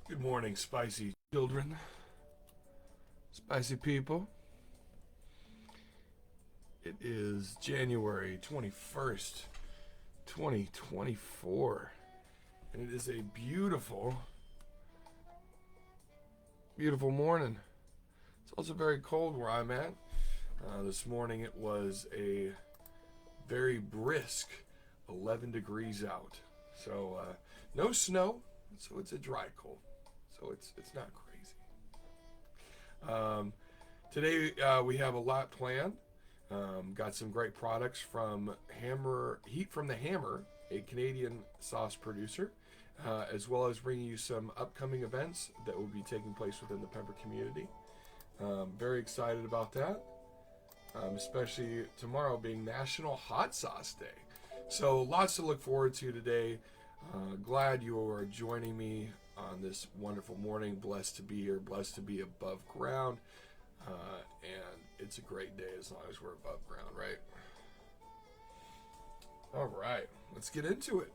Good morning, spicy children, spicy people. It is January 21st, 2024, and it is a beautiful, beautiful morning. It's also very cold where I'm at. This morning it was a very brisk 11 degrees out. So, no snow, so it's a dry cold. So it's not crazy. Today we have a lot planned. Got some great products from Heat from the Hammer, a Canadian sauce producer, as well as bringing you some upcoming events that will be taking place within the Pepper community. Very excited about that, especially tomorrow being National Hot Sauce Day. So lots to look forward to today. Glad you are joining me on this wonderful morning. Blessed to be here, blessed to be above ground. And it's a great day as long as we're above ground, right? All right, let's get into it.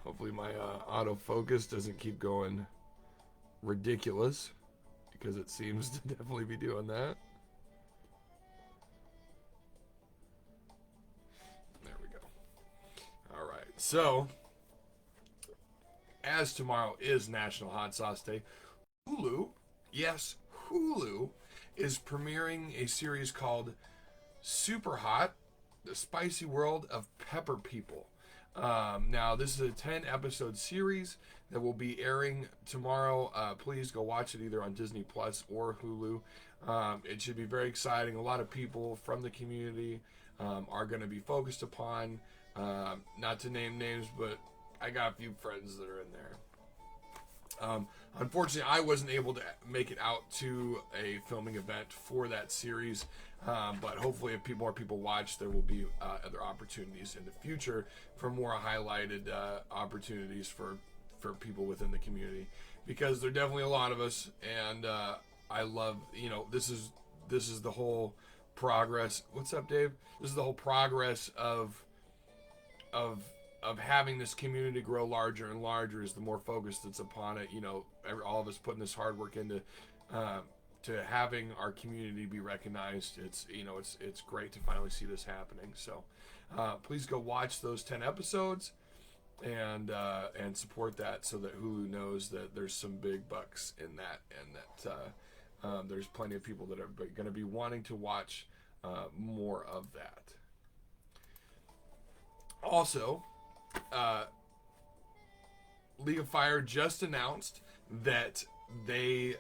Hopefully my autofocus doesn't keep going ridiculous, because it seems to definitely be doing that. There we go. All right, so as tomorrow is National Hot Sauce Day, Hulu, yes, Hulu is premiering a series called Super Hot, The Spicy World of Pepper People. Now, this is a 10-episode series that will be airing tomorrow. Please go watch it either on Disney Plus or Hulu. It should be very exciting. A lot of people from the community are going to be focused upon. Not to name names, but I got a few friends that are in there. Unfortunately, I wasn't able to make it out to a filming event for that series, but hopefully if more people watch, there will be other opportunities in the future for more highlighted opportunities for people within the community, because there are definitely a lot of us, and I love, this is the whole progress. What's up, Dave? This is the whole progress of having this community grow larger and larger is the more focus that's upon it. All of us putting this hard work into to having our community be recognized. It's great to finally see this happening. So please go watch those 10 episodes and support that, so that Hulu knows that there's some big bucks in that, and that there's plenty of people that are going to be wanting to watch more of that. Also, League of Fire just announced that they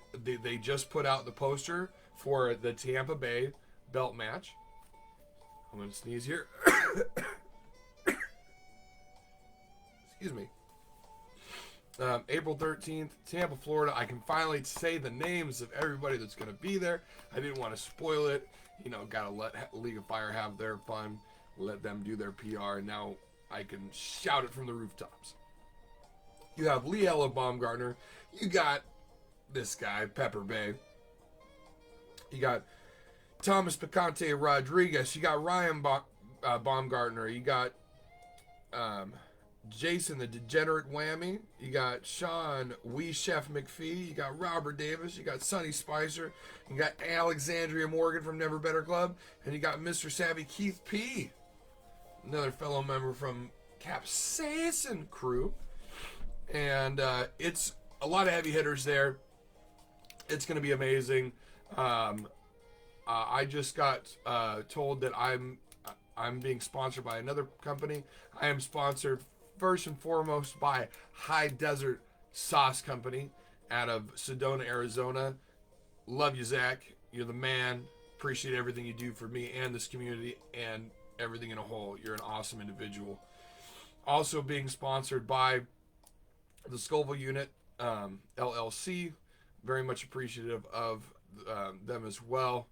just put out the poster for the Tampa Bay belt match. I'm going to sneeze here. Excuse me. April 13th, Tampa, Florida. I can finally say the names of everybody that's going to be there. I didn't want to spoil it. Got to let League of Fire have their fun. Let them do their PR, and now I can shout it from the rooftops. You have Liella Baumgartner. You got this guy, Pepper Bay. You got Thomas Picante Rodriguez. You got Ryan Baumgartner. You got Jason the Degenerate Whammy. You got Sean Wee Chef McPhee. You got Robert Davis. You got Sonny Spicer. You got Alexandria Morgan from Never Better Club. And you got Mr. Savvy Keith P., another fellow member from Capsaicin crew. And it's a lot of heavy hitters there. It's going to be amazing. I just got told that I'm being sponsored by another company. I am sponsored first and foremost by High Desert Sauce Company out of Sedona, Arizona. Love you, Zach. You're the man. Appreciate everything you do for me and this community and everything in a whole. You're an awesome individual. Also being sponsored by the Scoville Unit, LLC. Very much appreciative of them as well.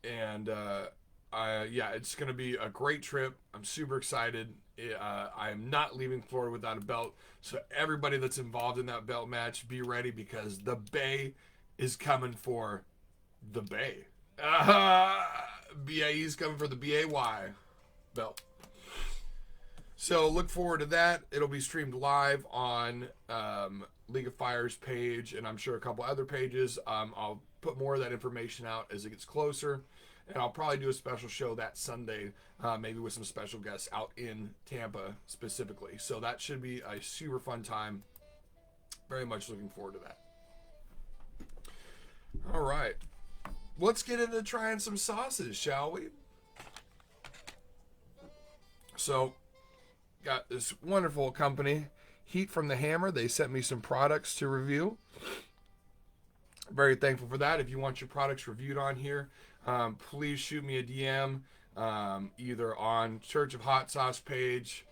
It's going to be a great trip. I'm super excited. I am not leaving Florida without a belt. So everybody that's involved in that belt match, be ready, because the Bay is coming for the Bay. BAE's coming for the BAY belt. So look forward to that. It'll be streamed live on League of Fire's page, and I'm sure a couple other pages. I'll put more of that information out as it gets closer, and I'll probably do a special show that Sunday, maybe with some special guests out in Tampa specifically. So that should be a super fun time. Very much looking forward to that. All right. Let's get into trying some sauces, shall we? So, got this wonderful company, Heat from the Hammer. They sent me some products to review. Very thankful for that. If you want your products reviewed on here, please shoot me a DM, either on Church of Hot Sauce page,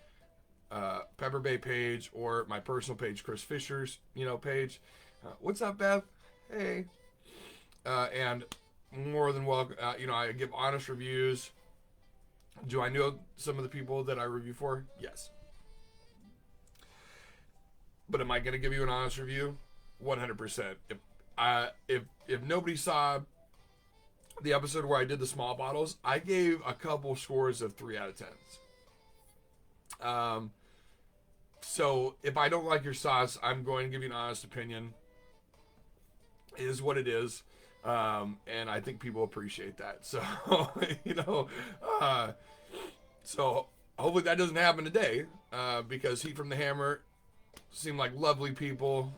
Pepper Bay page, or my personal page, Chris Fisher's, page. What's up, Beth? Hey. And more than welcome. I give honest reviews. Do I know some of the people that I review for? Yes. But am I going to give you an honest review? 100%. If nobody saw the episode where I did the small bottles, I gave a couple scores of 3 out of 10s. So if I don't like your sauce, I'm going to give you an honest opinion. It is what it is. And I think people appreciate that. So, so hopefully that doesn't happen today, because Heat from the Hammer seemed like lovely people,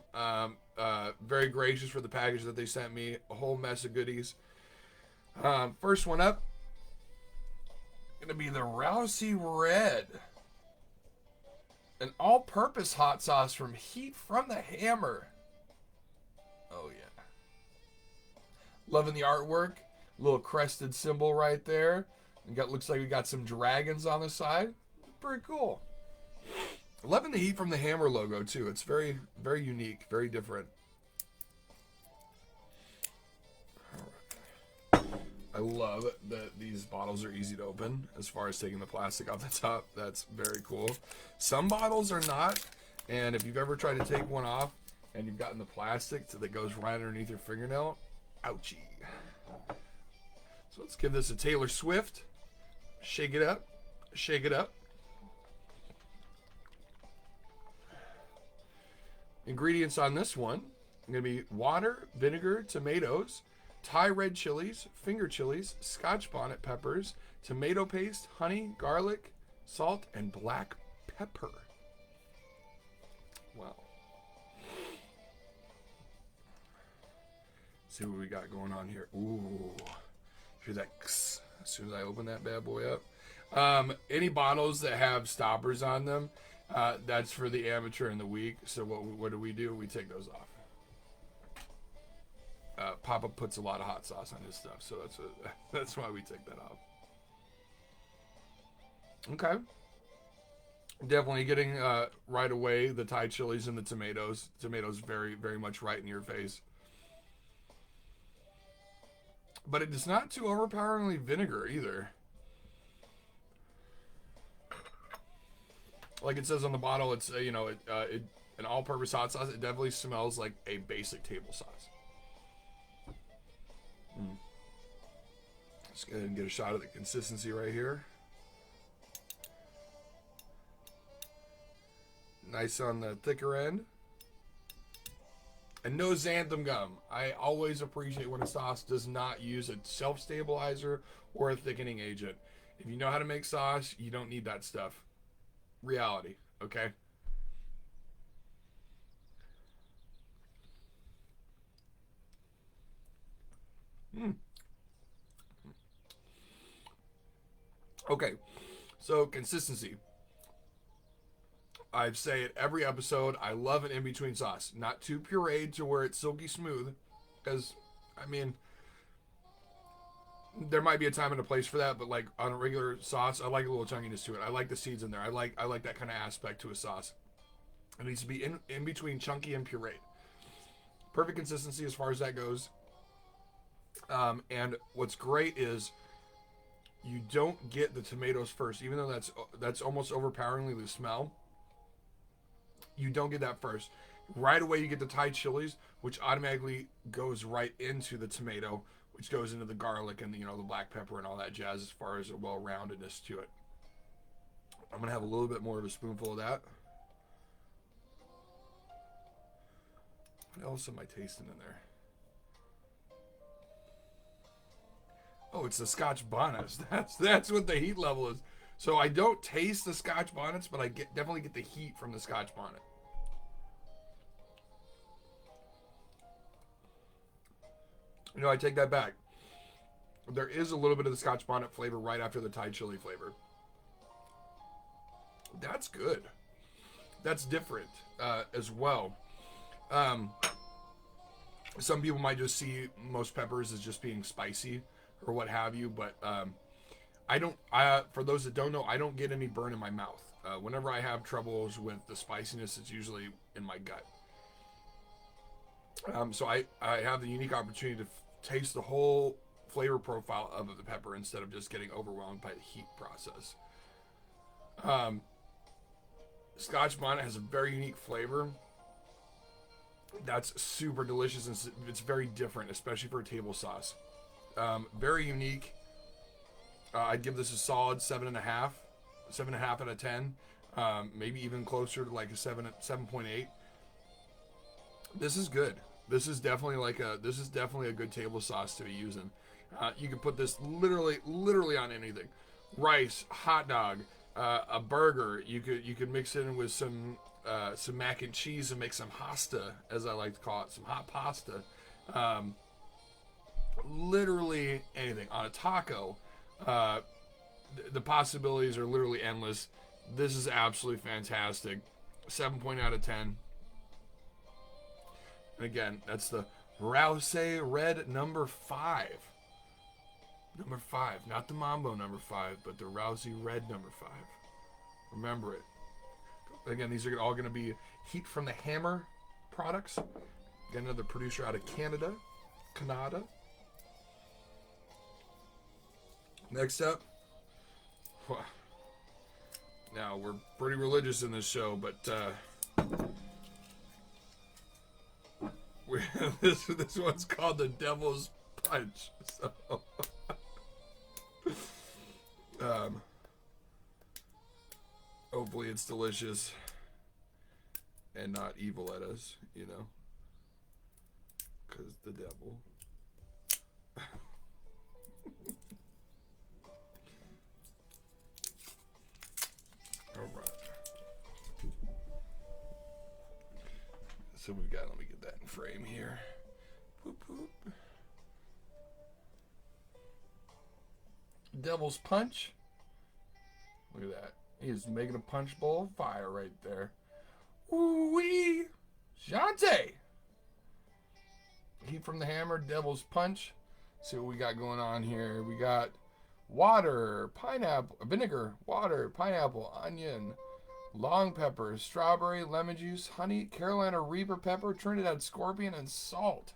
very gracious for the package that they sent me, a whole mess of goodies. First one up, going to be the Rousey Red, an all-purpose hot sauce from Heat from the Hammer. Oh, yeah. Loving the artwork. Little crested symbol right there. Looks like we got some dragons on the side. Pretty cool. Loving the Heat from the Hammer logo, too. It's very, very unique. Very different. I love that these bottles are easy to open as far as taking the plastic off the top. That's very cool. Some bottles are not. And if you've ever tried to take one off and you've gotten the plastic that goes right underneath your fingernail, ouchie. So let's give this a Taylor Swift. Shake it up. Shake it up. Ingredients on this one are going to be water, vinegar, tomatoes, Thai red chilies, finger chilies, Scotch bonnet peppers, tomato paste, honey, garlic, salt, and black pepper. Wow. See what we got going on here. Ooh. Hear that as soon as I open that bad boy up. Any bottles that have stoppers on them, that's for the amateur and the weak. So what do? We take those off. Papa puts a lot of hot sauce on his stuff, so that's why we take that off. Okay. Definitely getting right away the Thai chilies and the tomatoes. Tomatoes very, very much right in your face. But it is not too overpoweringly vinegar either. Like it says on the bottle, it's an all-purpose hot sauce. It definitely smells like a basic table sauce. Let's go ahead and get a shot of the consistency right here. Nice on the thicker end. And no xanthan gum. I always appreciate when a sauce does not use a self-stabilizer or a thickening agent. If you know how to make sauce, you don't need that stuff. Reality, okay? Okay, so consistency. I say it every episode. I love an in-between sauce. Not too pureed to where it's silky smooth. Because, there might be a time and a place for that, but like on a regular sauce, I like a little chunkiness to it. I like the seeds in there. I like that kind of aspect to a sauce. It needs to be in between chunky and pureed. Perfect consistency as far as that goes. And what's great is you don't get the tomatoes first, even though that's almost overpoweringly the smell. You don't get that first. Right away, you get the Thai chilies, which automatically goes right into the tomato, which goes into the garlic and the black pepper and all that jazz as far as a well-roundedness to it. I'm going to have a little bit more of a spoonful of that. What else am I tasting in there? Oh, it's the Scotch bonnets. That's what the heat level is. So I don't taste the Scotch bonnets, but I definitely get the heat from the Scotch bonnet. You know, I take that back. There is a little bit of the Scotch bonnet flavor right after the Thai chili flavor. That's good. That's different as well. Some people might just see most peppers as just being spicy or what have you, but I don't. For those that don't know, I don't get any burn in my mouth. Whenever I have troubles with the spiciness, it's usually in my gut. So I have the unique opportunity to taste the whole flavor profile of the pepper instead of just getting overwhelmed by the heat process. Scotch bonnet has a very unique flavor. That's super delicious, and it's very different, especially for a table sauce. Very unique. I'd give this a solid 7.5, 7.5 out of 10. Maybe even closer to like a 7.8. This is good. This is definitely a good table sauce to be using. You can put this literally on anything. Rice, hot dog, a burger. You could mix it in with some mac and cheese and make some pasta, as I like to call it, some hot pasta. Literally anything on a taco. The possibilities are literally endless. This is absolutely fantastic. 7 out of 10. And again, that's the Rouse Red number 5. Number 5, not the Mambo number 5, but the Rousey Red number 5. Remember it. Again, these are all going to be Heat from the Hammer products. Again, another producer out of Canada. Next up. Now, we're pretty religious in this show, but this one's called the Devil's Punch. So, hopefully it's delicious and not evil at us, you know, because the devil. All right. So we've got, let me get that in frame here. Boop, boop. Devil's Punch. Look at that. He's making a punch bowl of fire right there. Ooh-wee! Shante! Heat from the Hammer, Devil's Punch. See what we got going on here. We got water, pineapple, vinegar, water, pineapple, onion, long pepper, strawberry, lemon juice, honey, Carolina Reaper pepper, Trinidad scorpion, and salt.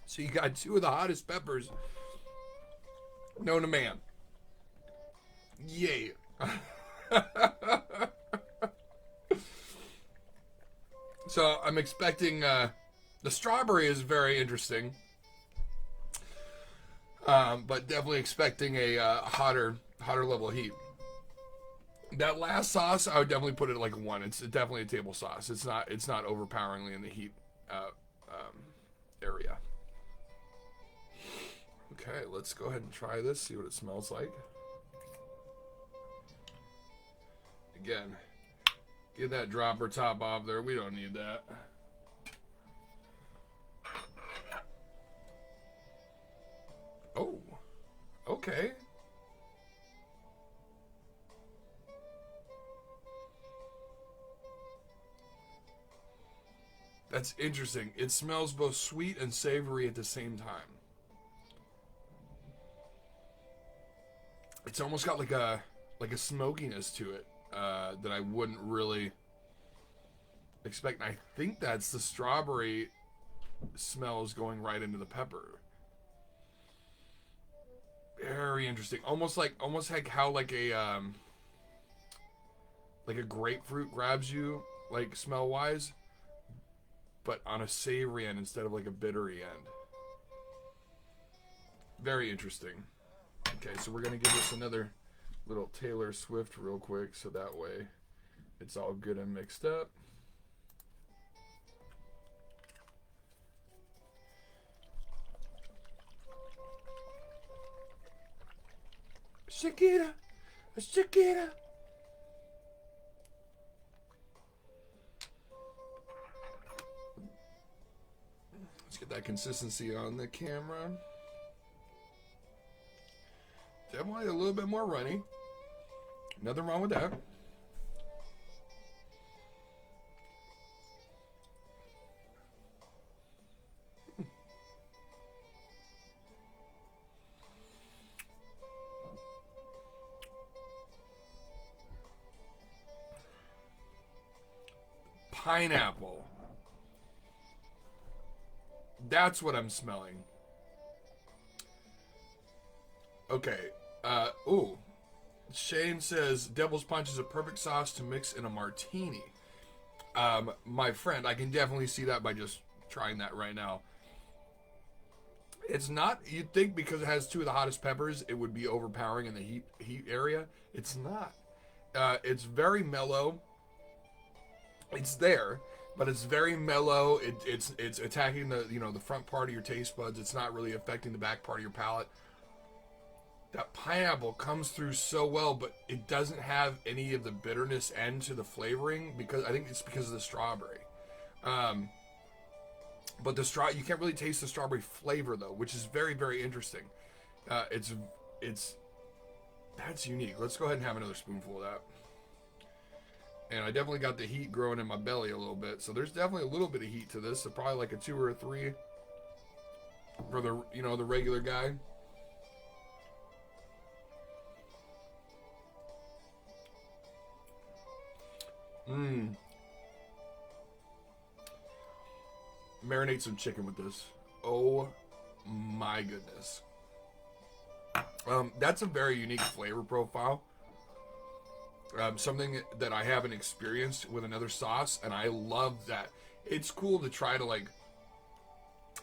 So you got 2 of the hottest peppers known to man. Yay. So I'm expecting the strawberry is very interesting, but definitely expecting a hotter level of heat. That last sauce, I would definitely put it like a 1. It's definitely a table sauce. It's not overpoweringly in the heat area. Okay, let's go ahead and try this. See what it smells like. Again, get that dropper top off there. We don't need that. Oh, okay. That's interesting. It smells both sweet and savory at the same time. It's almost got like a smokiness to it that I wouldn't really expect. And I think that's the strawberry smells going right into the pepper. Very interesting. Almost like how like a grapefruit grabs you, like smell wise, but on a savory end instead of like a bittery end. Very interesting. Okay, so we're gonna give this another little Taylor Swift real quick so that way it's all good and mixed up. Shakira, Shakira. Let's get that consistency on the camera. Definitely a little bit more runny. Nothing wrong with that. Pineapple. That's what I'm smelling. Okay. Ooh. Shane says Devil's Punch is a perfect sauce to mix in a martini. My friend, I can definitely see that by just trying that right now. It's not, you'd think because it has two of the hottest peppers, it would be overpowering in the heat area. It's not. It's very mellow. It's there, but it's very mellow. It's attacking the front part of your taste buds. It's not really affecting the back part of your palate. That pineapple comes through so well, but it doesn't have any of the bitterness end to the flavoring because I think it's because of the strawberry. But you can't really taste the strawberry flavor though, which is very, very interesting. It's that's unique. Let's go ahead and have another spoonful of that. And I definitely got the heat growing in my belly a little bit. So there's definitely a little bit of heat to this. So probably like a 2 or a 3 for the regular guy. Marinate some chicken with this. Oh my goodness. That's a very unique flavor profile. Something that I haven't experienced with another sauce, and I love that. It's cool to try to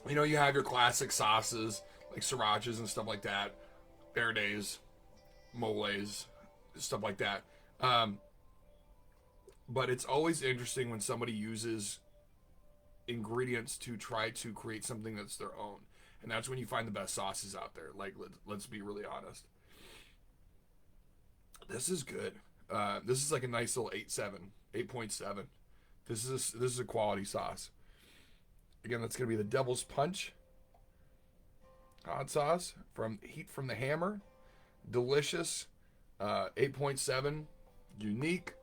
you have your classic sauces like srirachas and stuff like that, verdes, moles, stuff like that. But it's always interesting when somebody uses ingredients to try to create something that's their own, and that's when you find the best sauces out there. Like let's be really honest. This is good. This is like a nice little 8.7. This is a quality sauce. Again, that's gonna be the Devil's Punch hot sauce from Heat from the Hammer. Delicious. 8.7. Unique.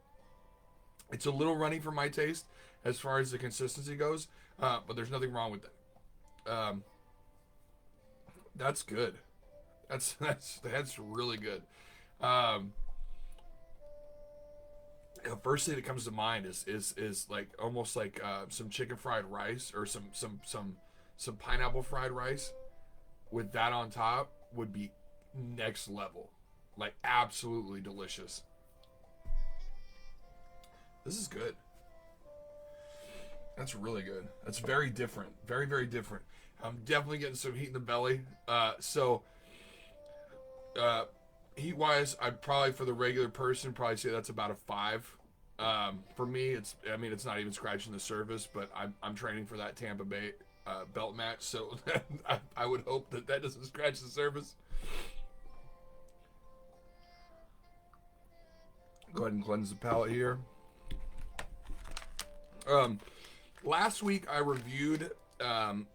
It's a little runny for my taste as far as the consistency goes, but there's nothing wrong with that. That's good. That's really good. The first thing that comes to mind is like almost like some chicken fried rice or some pineapple fried rice with that on top would be next level, like absolutely delicious. This is good. That's really good. That's very different. Very, very different. I'm definitely getting some heat in the belly. Heat-wise, I'd probably, for the regular person, probably say that's about a 5. For me, it's not even scratching the surface, but I'm training for that Tampa Bay belt match, so I would hope that doesn't scratch the surface. Go ahead and cleanse the palate here. Last week I reviewed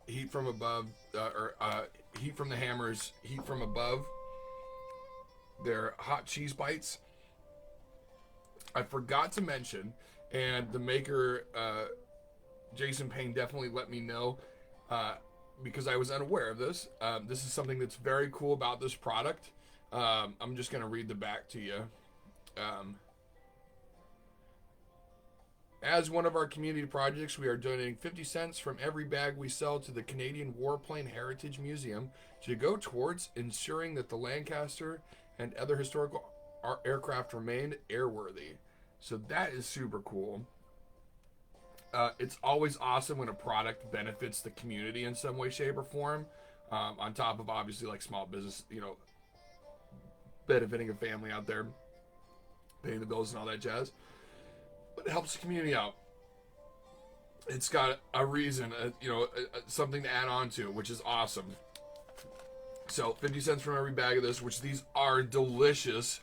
Heat from Above, Heat from the Hammer's Heat from Above. Their hot cheese bites. I forgot to mention, and the maker, Jason Payne, definitely let me know because I was unaware of this. This is something that's very cool about this product. I'm just going to read the back to you. As one of our community projects, we are donating 50 cents from every bag we sell to the Canadian Warplane Heritage Museum to go towards ensuring that the Lancaster and other historical aircraft remained airworthy. So that is super cool. It's always awesome when a product benefits the community in some way, shape, or form. On top of obviously like small business, benefiting a family out there. paying the bills and all that jazz. But it helps the community out. It's got a reason, something to add on to, which is awesome. So 50 cents from every bag of this, which these are delicious.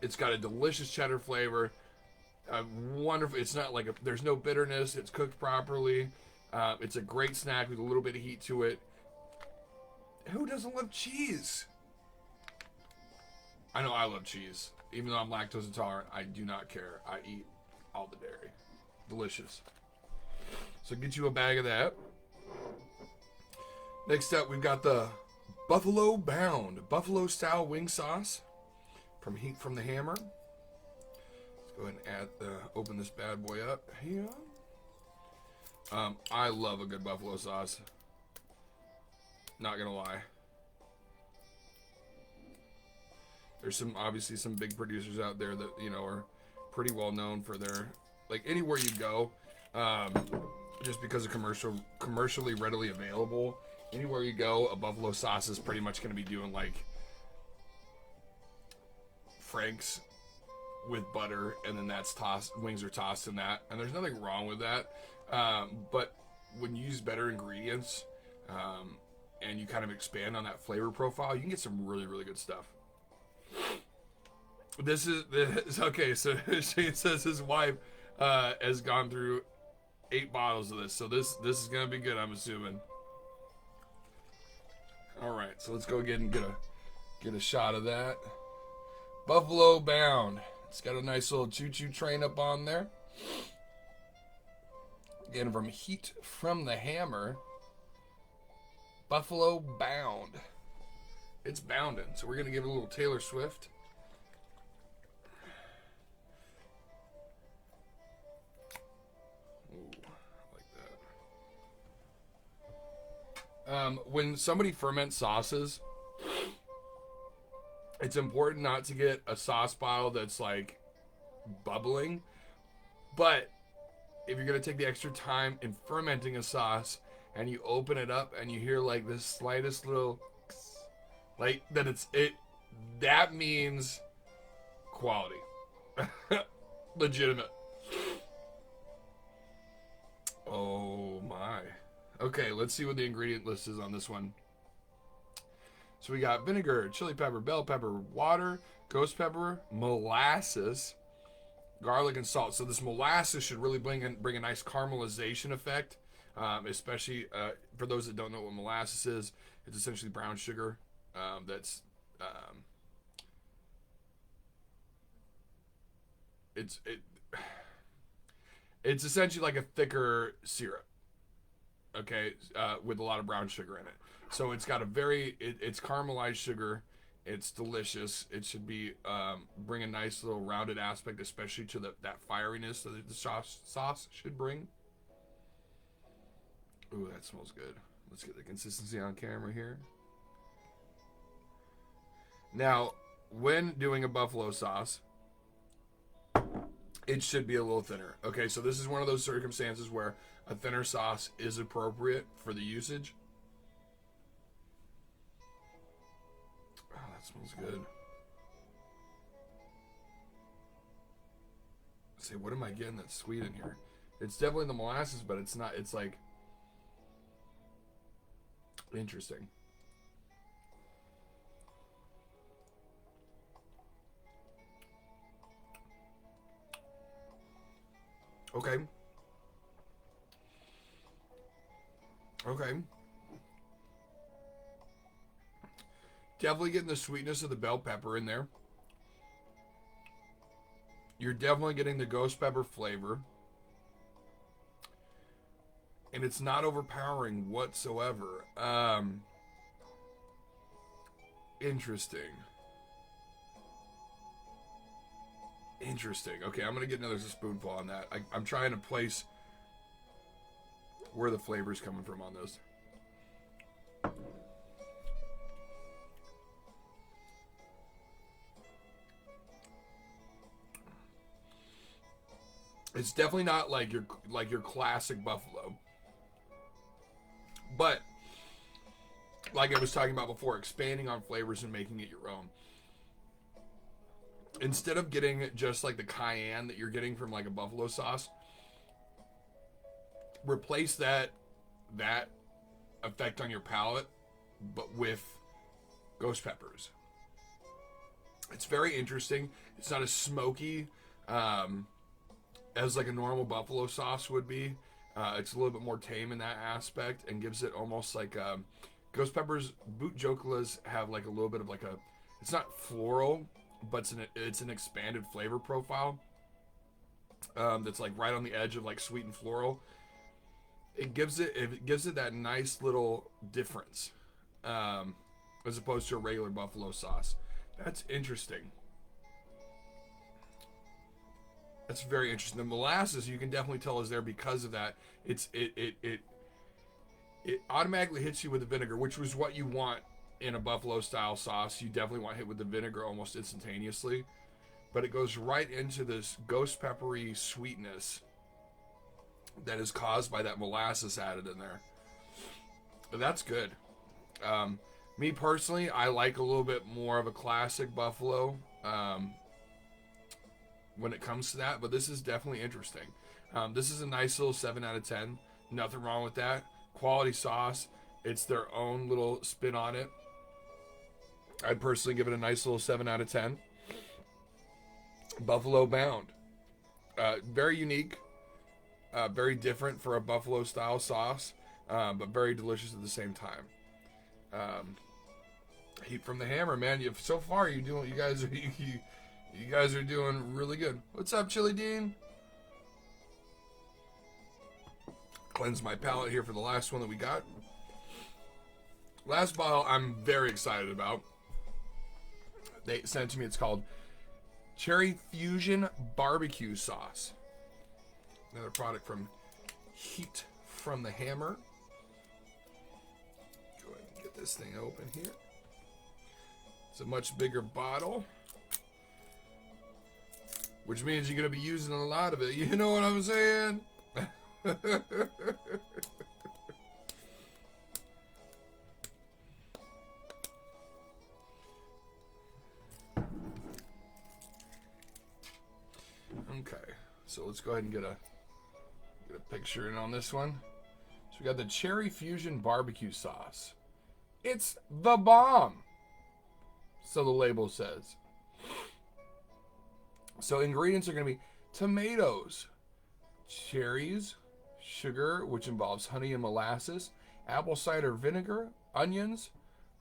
It's got a delicious cheddar flavor. Wonderful. It's not like there's no bitterness. It's cooked properly. It's a great snack with a little bit of heat to it. Who doesn't love cheese? I know I love cheese. Even though I'm lactose intolerant, I do not care. I eat all the dairy. Delicious. So get you a bag of that. Next up, we've got the Buffalo Bound Buffalo style wing sauce from Heat from the Hammer. Let's go ahead and open this bad boy up here. I love a good buffalo sauce. Not gonna lie. There's obviously some big producers out there that are pretty well known for their, like, anywhere you go, just because of commercially readily available. Anywhere you go, a buffalo sauce is pretty much going to be doing like Frank's with butter, and then that's tossed. Wings are tossed in that, and there's nothing wrong with that. But when you use better ingredients, and you kind of expand on that flavor profile, you can get some really, really good stuff. This is okay. So Shane says his wife has gone through 8 bottles of this, so this is gonna be good, I'm assuming. All right, so let's go again and get a shot of that. Buffalo Bound. It's got a nice little choo-choo train up on there. Again, from Heat from the Hammer. Buffalo Bound. It's bounding, so we're gonna give it a little Taylor Swift. When somebody ferments sauces, it's important not to get a sauce bottle that's like bubbling. But if you're going to take the extra time in fermenting a sauce and you open it up and you hear like this slightest little, like that means quality. Legitimate. Oh my. Okay, let's see what the ingredient list is on this one. So we got vinegar, chili pepper, bell pepper, water, ghost pepper, molasses, garlic, and salt. So this molasses should really bring a nice caramelization effect, especially for those that don't know what molasses is. It's essentially brown sugar it's essentially like a thicker syrup. Okay, with a lot of brown sugar in it. So it's got it's caramelized sugar. It's delicious. It should be bring a nice little rounded aspect, especially to that fieriness that the sauce should bring. Ooh, that smells good. Let's get the consistency on camera here. Now, when doing a buffalo sauce, it should be a little thinner. Okay, so this is one of those circumstances where a thinner sauce is appropriate for the usage. Oh, that smells good. Let's see, what am I getting that's sweet in here? It's definitely the molasses, but it's not. It's like interesting. Okay. Okay. Definitely getting the sweetness of the bell pepper in there. You're definitely getting the ghost pepper flavor. And it's not overpowering whatsoever. Interesting. Interesting. Okay, I'm going to get another spoonful on that. I'm trying to place where the flavor's coming from on this. It's definitely not like your classic buffalo. But like I was talking about before, expanding on flavors and making it your own. instead of getting just like the cayenne that you're getting from like a buffalo sauce, replace that effect on your palate, but with ghost peppers. It's very interesting. It's not as smoky as like a normal buffalo sauce would be. It's a little bit more tame in that aspect and gives it almost like ghost peppers. Boot jocolas have like a little bit of like a, it's not floral, but it's an expanded flavor profile that's like right on the edge of like sweet and floral. It gives it that nice little difference as opposed to a regular buffalo sauce. That's interesting. That's very interesting. The molasses, you can definitely tell, is there because of that. It automatically hits you with the vinegar, which was what you want in a buffalo style sauce. You definitely want hit with the vinegar almost instantaneously, but it goes right into this ghost peppery sweetness that is caused by that molasses added in there. But that's good. Me personally, I like a little bit more of a classic buffalo when it comes to that, but this is definitely interesting. This is a nice little 7 out of 10. Nothing wrong with that. Quality sauce. It's their own little spin on it. I'd personally give it a nice little 7 out of 10. Buffalo bound. Very unique. Very different for a buffalo style sauce, but very delicious at the same time. Heat from the hammer, man. So far, you guys are doing really good. What's up, Chili Dean? Cleanse my palate here for the last one that we got. Last bottle I'm very excited about. They sent it to me. It's called Cherry Fusion Barbecue Sauce. Another product from Heat from the Hammer. Go ahead and get this thing open here. It's a much bigger bottle, which means you're going to be using a lot of it. You know what I'm saying? Okay, so let's go ahead and get a picture in on this one. So we got the Cherry Fusion Barbecue Sauce. It's the bomb, so the label says. So ingredients are going to be tomatoes, cherries, sugar, which involves honey and molasses, apple cider vinegar, onions,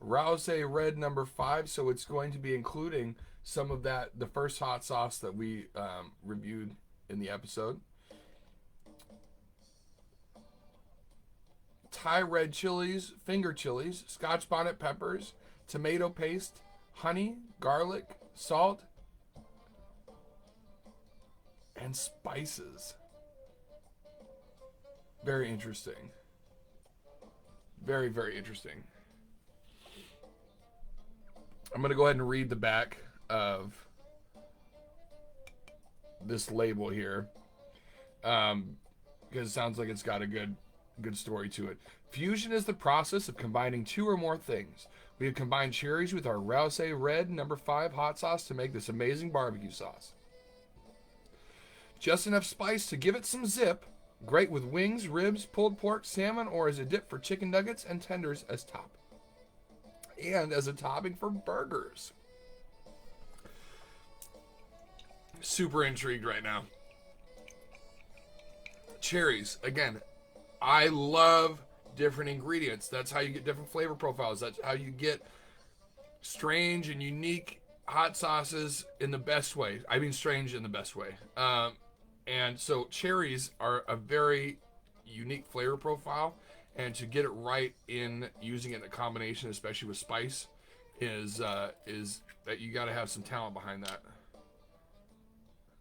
Rouse Red number 5. So it's going to be including some of that, the first hot sauce that we reviewed in the episode. Thai red chilies, finger chilies, Scotch bonnet peppers, tomato paste, honey, garlic, salt, and spices. Very interesting. Very, very interesting. I'm going to go ahead and read the back of this label here, because it sounds like it's got a good story to it. Fusion is the process of combining 2 or more things. We have combined cherries with our Rouse Red number 5 hot sauce to make this amazing barbecue sauce. Just enough spice to give it some zip. Great with wings, ribs, pulled pork, salmon, or as a dip for chicken nuggets and tenders as top. And as a topping for burgers. Super intrigued right now. Cherries. Again, I love different ingredients. That's how you get different flavor profiles. That's how you get strange and unique hot sauces in the best way. I mean strange in the best way. And so cherries are a very unique flavor profile. And to get it right in using it in a combination, especially with spice, is that you got to have some talent behind that.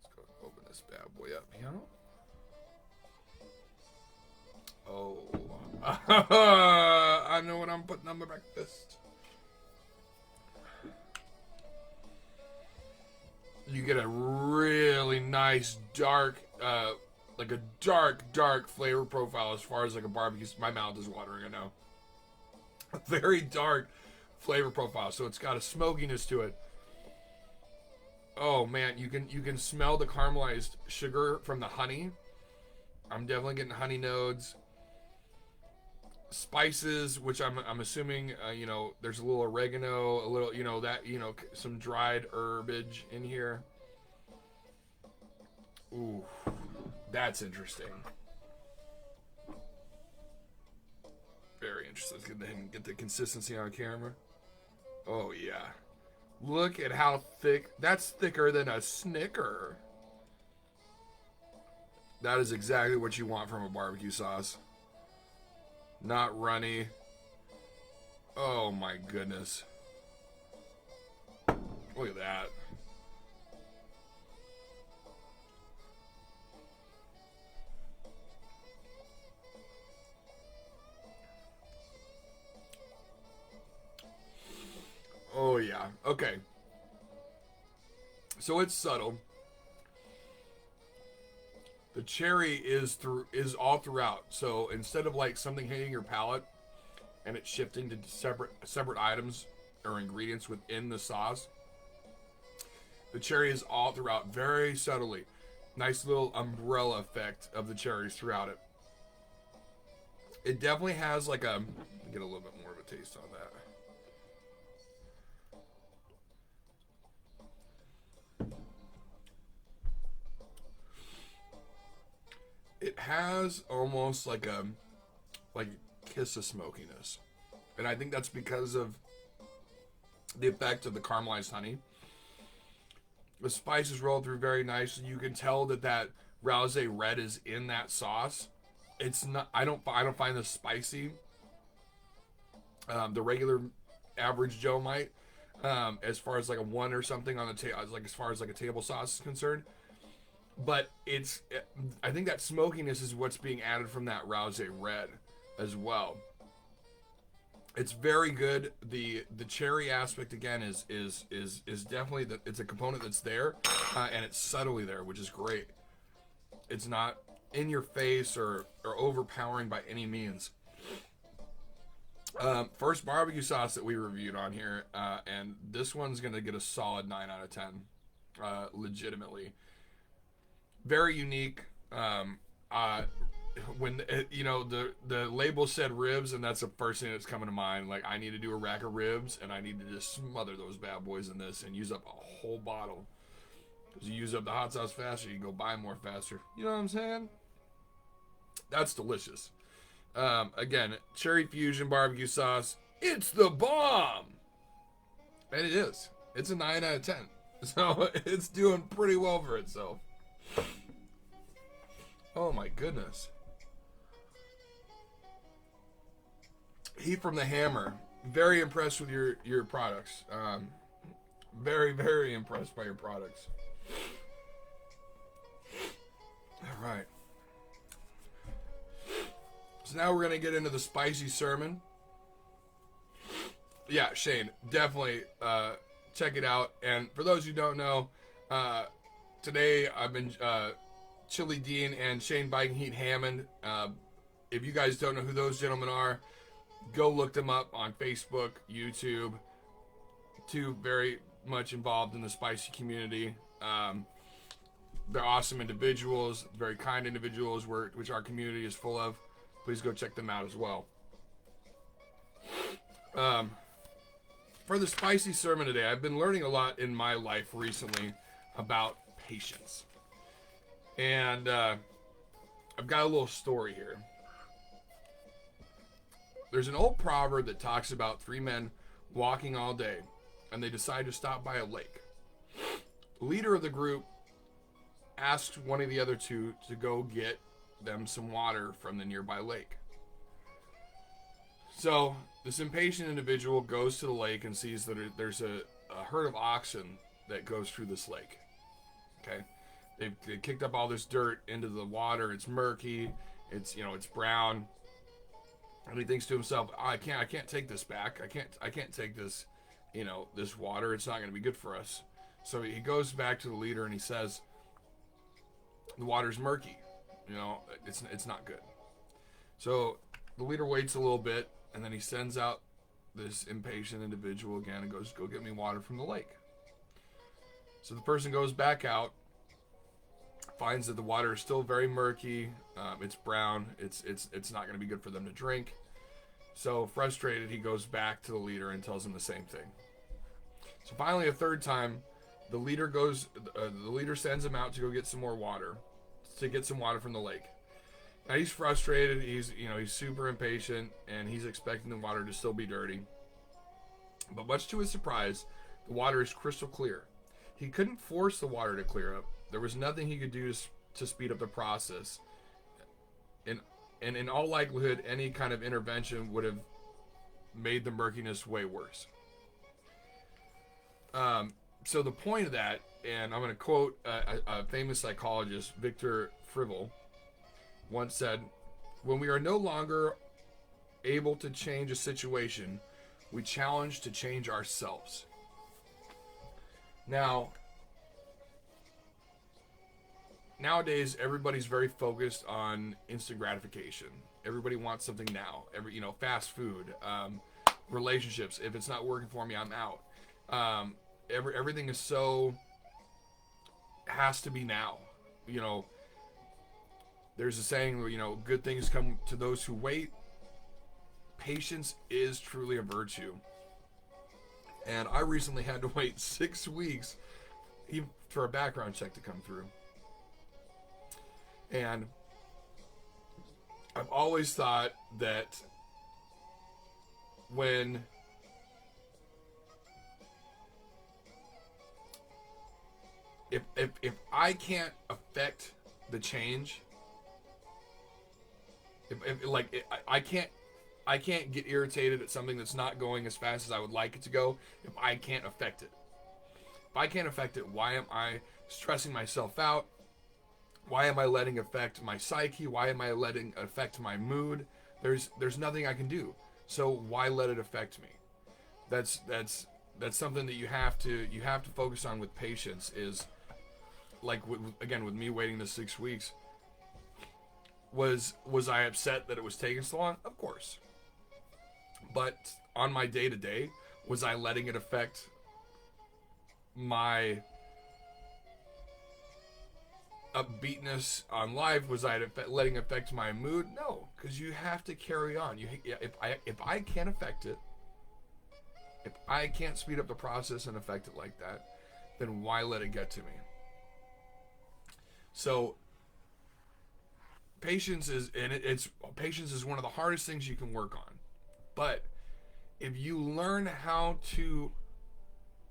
Let's go open this bad boy up here. Oh, I know what I'm putting on my breakfast. You get a really nice dark, like a dark flavor profile as far as like a barbecue. My mouth is watering, I know. A very dark flavor profile, so it's got a smokiness to it. Oh man, you can smell the caramelized sugar from the honey. I'm definitely getting honey nodes, spices, which I'm assuming there's a little oregano, a little that some dried herbage in here. Ooh, that's interesting. Very interesting. Let's get the consistency on camera. Oh yeah, look at how thick. That's thicker than a Snicker. That is exactly what you want from a barbecue sauce. Not runny. Oh my goodness. Look at that. Oh yeah. Okay. So it's subtle. The cherry is all throughout. So instead of like something hitting your palate and it's shifting to separate items or ingredients within the sauce, the cherry is all throughout very subtly. Nice little umbrella effect of the cherries throughout it. It definitely has like a get a little bit more of a taste on that. It has almost like a kiss of smokiness, and I think that's because of the effect of the caramelized honey. The spices roll through very nicely. You can tell that rouse red is in that sauce. It's not. I don't find this spicy. The regular average Joe might, as far as like a one or something on the table, like as far as like a table sauce is concerned. But I think that smokiness is what's being added from that rouse red as well. It's very good. The cherry aspect again is definitely it's a component that's there, and it's subtly there, which is great. It's not in your face or overpowering by any means. First barbecue sauce that we reviewed on here, and this one's gonna get a solid 9 out of 10, legitimately. Very unique. When the label said ribs, and that's the first thing that's coming to mind. Like, I need to do a rack of ribs, and I need to just smother those bad boys in this and use up a whole bottle. Because you use up the hot sauce faster, you go buy more faster. You know what I'm saying? That's delicious. Again, cherry fusion barbecue sauce. It's the bomb, and it is. It's a 9 out of 10. So it's doing pretty well for itself. Oh my goodness. Heat from the Hammer. Very impressed with your products. Very, very impressed by your products. All right. So now we're going to get into the spicy sermon. Yeah, Shane, definitely check it out. And for those who don't know, today I've been Chili Dean and Shane Biking Heat Hammond. If you guys don't know who those gentlemen are, go look them up on Facebook, YouTube. Two very much involved in the spicy community. They're awesome individuals, very kind individuals, which our community is full of. Please go check them out as well. For the spicy sermon today, I've been learning a lot in my life recently about patience. And I've got a little story here. There's an old proverb that talks about three men walking all day, and they decide to stop by a lake. The leader of the group asked one of the other two to go get them some water from the nearby lake. So this impatient individual goes to the lake and sees that there's a herd of oxen that goes through this lake. Okay, they kicked up all this dirt into the water. It's murky. It's brown. And he thinks to himself, I can't take this back. I can't take this, this water. It's not going to be good for us. So he goes back to the leader and he says, the water's murky. It's not good. So the leader waits a little bit, and then he sends out this impatient individual again and goes, go get me water from the lake. So the person goes back out, finds that the water is still very murky. It's brown. It's not going to be good for them to drink. So frustrated, he goes back to the leader and tells him the same thing. So finally, a third time, the leader sends him out to go get some more water, to get some water from the lake. Now he's frustrated. He's super impatient, and he's expecting the water to still be dirty. But much to his surprise, the water is crystal clear. He couldn't force the water to clear up. There was nothing he could do to speed up the process. And in all likelihood, any kind of intervention would have made the murkiness way worse. So the point of that, and I'm going to quote a famous psychologist, Victor Frivel, once said, "When we are no longer able to change a situation, we challenge to change ourselves." Now, nowadays, everybody's very focused on instant gratification. Everybody wants something now. Fast food, relationships. If it's not working for me, I'm out. Everything is has to be now. There's a saying where, good things come to those who wait. Patience is truly a virtue. And I recently had to wait 6 weeks even for a background check to come through. And I've always thought that if I can't affect the change, I can't get irritated at something that's not going as fast as I would like it to go if I can't affect it. If I can't affect it, why am I stressing myself out? Why am I letting it affect my psyche? Why am I letting it affect my mood? There's nothing I can do. So why let it affect me? That's something that you have to focus on with patience. Is like with me waiting the 6 weeks. Was I upset that it was taking so long? Of course. But on my day-to-day, was I letting it affect my upbeatness on life? Was I letting it affect my mood? No, because you have to carry on. If I can't affect it, if I can't speed up the process and affect it like that, then why let it get to me? So patience is one of the hardest things you can work on. But if you learn how to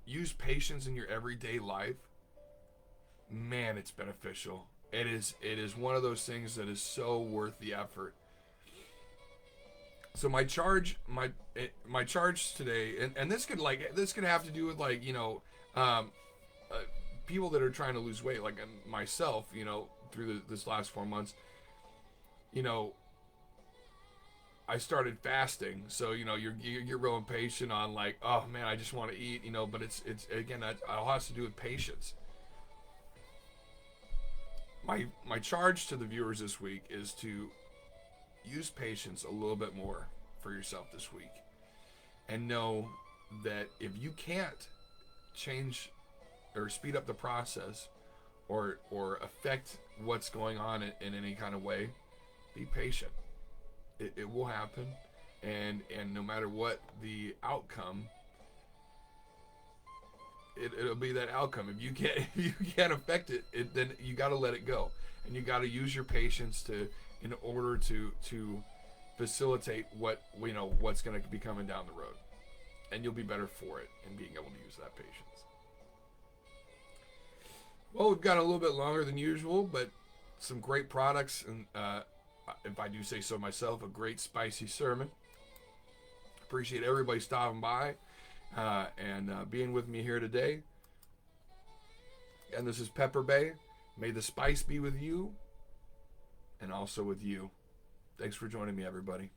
use patience in your everyday life, man, it's beneficial. It is one of those things that is so worth the effort. So my charge today, and this could have to do with people that are trying to lose weight, like myself, through this last 4 months. I started fasting, so you're real impatient on like, oh man, I just want to eat, but it's again, that all has to do with patience. My charge to the viewers this week is to use patience a little bit more for yourself this week, and know that if you can't change or speed up the process or affect what's going on in any kind of way, be patient. It will happen, and no matter what the outcome, it'll be that outcome. If you can't affect it, then you got to let it go, and you got to use your patience in order to facilitate what's going to be coming down the road, and you'll be better for it in being able to use that patience. Well, we've got a little bit longer than usual, but some great products, and if I do say so myself, a great spicy sermon. Appreciate everybody stopping by and being with me here today. And this is Pepper Bay. May the spice be with you and also with you. Thanks for joining me, everybody.